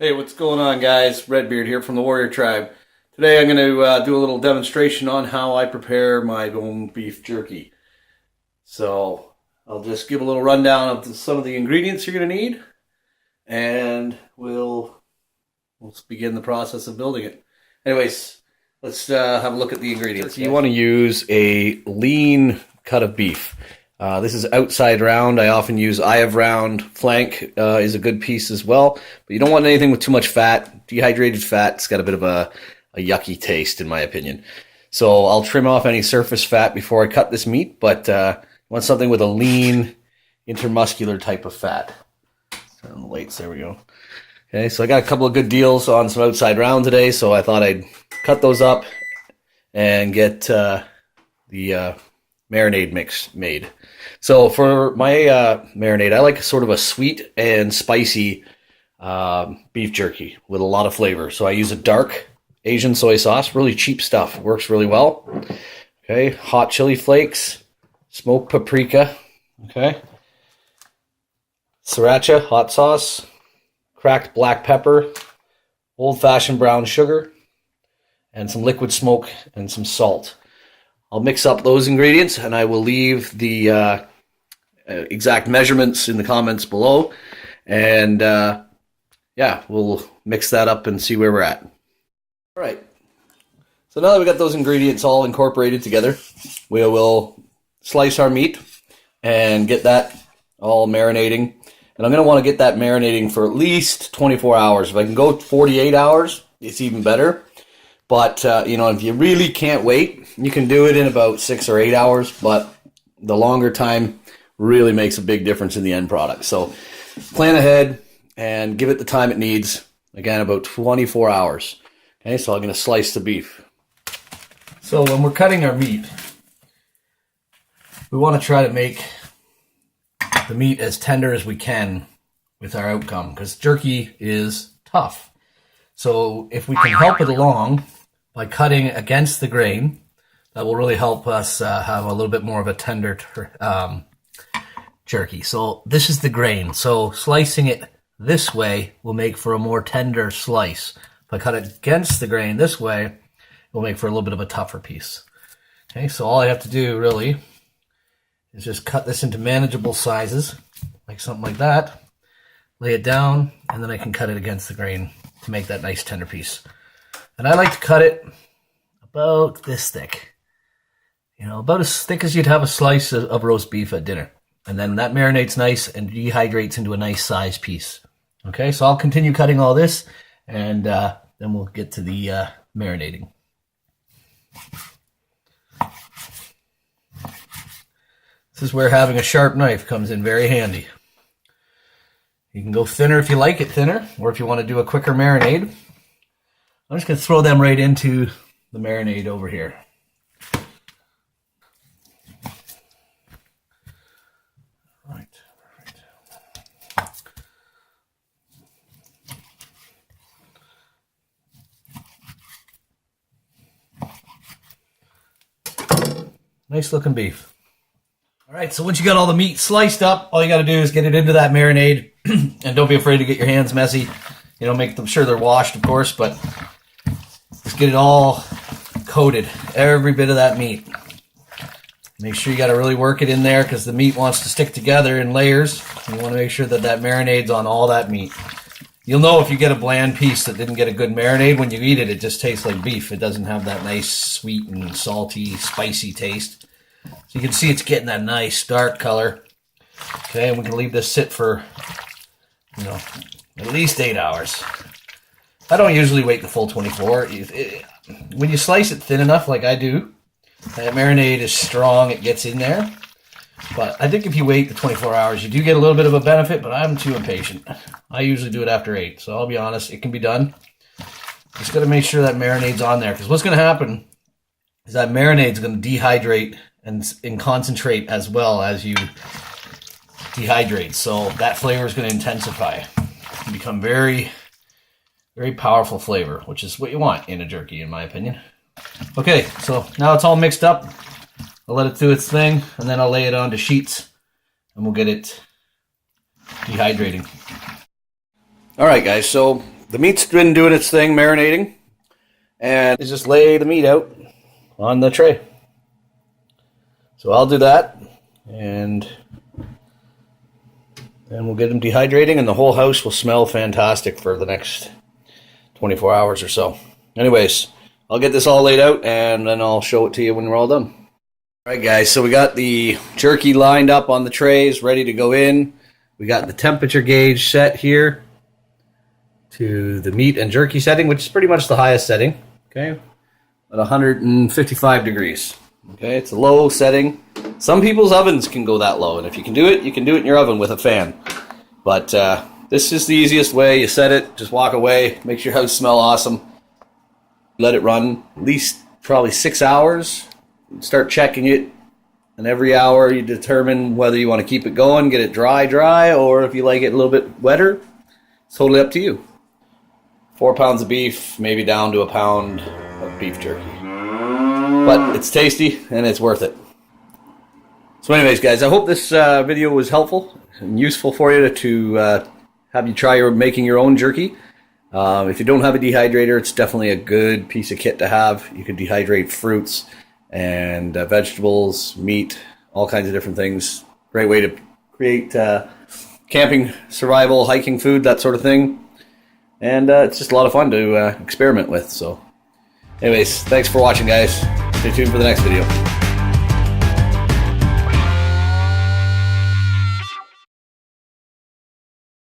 Hey, what's going on, guys? RedBeard here from the Warrior Tribe. Today I'm going to do a little demonstration on how I prepare my bone beef jerky. So I'll just give a little rundown of some of the ingredients you're going to need, and we'll begin the process of building it. Anyways, let's have a look at the ingredients. You want to use a lean cut of beef. This is outside round. I often use eye of round. Flank is a good piece as well. But you don't want anything with too much fat. Dehydrated fat, it's got a bit of a yucky taste in my opinion. So I'll trim off any surface fat before I cut this meat, but you want something with a lean, intermuscular type of fat. Turn on the lights, there we go. Okay, so I got a couple of good deals on some outside round today, so I thought I'd cut those up and get the marinade mix made. So for my marinade, I like sort of a sweet and spicy beef jerky with a lot of flavor. So I use a dark Asian soy sauce, really cheap stuff. Works really well. Okay, hot chili flakes, smoked paprika, okay, sriracha hot sauce, cracked black pepper, old-fashioned brown sugar, and some liquid smoke and some salt. I'll mix up those ingredients, and I will leave the exact measurements in the comments below. And yeah, we'll mix that up and see where we're at. All right. So now that we got those ingredients all incorporated together, we will slice our meat and get that all marinating. And I'm going to want to get that marinating for at least 24 hours. If I can go 48 hours, it's even better. But, you know, if you really can't wait, you can do it in about 6 or 8 hours, but the longer time really makes a big difference in the end product. So plan ahead and give it the time it needs. Again, about 24 hours. Okay, so I'm going to slice the beef. So when we're cutting our meat, we want to try to make the meat as tender as we can with our outcome, because jerky is tough. So if we can help it along by cutting against the grain, that will really help us have a little bit more of a tender jerky. So this is the grain. So slicing it this way will make for a more tender slice. If I cut it against the grain this way, it will make for a little bit of a tougher piece. Okay, so all I have to do really is just cut this into manageable sizes, like something like that, lay it down, and then I can cut it against the grain to make that nice tender piece. And I like to cut it about this thick. You know, about as thick as you'd have a slice of roast beef at dinner. And then that marinates nice and dehydrates into a nice size piece. Okay, so I'll continue cutting all this, and then we'll get to the marinating. This is where having a sharp knife comes in very handy. You can go thinner if you like it thinner, or if you want to do a quicker marinade. I'm just going to throw them right into the marinade over here. Right. Nice looking beef. All right, so once you got all the meat sliced up, all you got to do is get it into that marinade, and don't be afraid to get your hands messy. You know, make them sure they're washed, of course, but just get it all coated, every bit of that meat. Make sure you got to really work it in there, because the meat wants to stick together in layers. You want to make sure that that marinade's on all that meat. You'll know if you get a bland piece that didn't get a good marinade. When you eat it, it just tastes like beef. It doesn't have that nice sweet and salty, spicy taste. So you can see it's getting that nice dark color. Okay, and we can leave this sit for, you know, at least 8 hours. I don't usually wait the full 24. When you slice it thin enough like I do, that marinade is strong, it gets in there. But I think if you wait the 24 hours, you do get a little bit of a benefit, but I'm too impatient. I usually do it after 8, so I'll be honest, it can be done. Just got to make sure that marinade's on there, because what's going to happen is that marinade's going to dehydrate and concentrate as well as you dehydrate. So that flavor is going to intensify and become very, very powerful flavor, which is what you want in a jerky, in my opinion. Okay, so now it's all mixed up. I'll let it do its thing, and then I'll lay it onto sheets, and we'll get it dehydrating. All right, guys, so the meat's been doing its thing, marinating, and just lay the meat out on the tray. So I'll do that, and then we'll get them dehydrating, and the whole house will smell fantastic for the next 24 hours or so. Anyways, I'll get this all laid out, and then I'll show it to you when we're all done. All right, guys, so we got the jerky lined up on the trays, ready to go in. We got the temperature gauge set here to the meat and jerky setting, which is pretty much the highest setting, okay, at 155 degrees. Okay, it's a low setting. Some people's ovens can go that low, and if you can do it in your oven with a fan. But this is the easiest way. You set it, just walk away, makes your house smell awesome. Let it run at least probably 6 hours. Start checking it, and every hour you determine whether you want to keep it going, get it dry, or if you like it a little bit wetter. It's totally up to you. 4 pounds of beef, maybe down to a pound of beef jerky. But it's tasty, and it's worth it. So anyways, guys, I hope this video was helpful and useful for you to have you try making your own jerky. If you don't have a dehydrator, it's definitely a good piece of kit to have. You can dehydrate fruits and vegetables, meat, all kinds of different things. Great way to create camping, survival, hiking food, that sort of thing. And it's just a lot of fun to experiment with. So anyways, thanks for watching, guys. Stay tuned for the next video.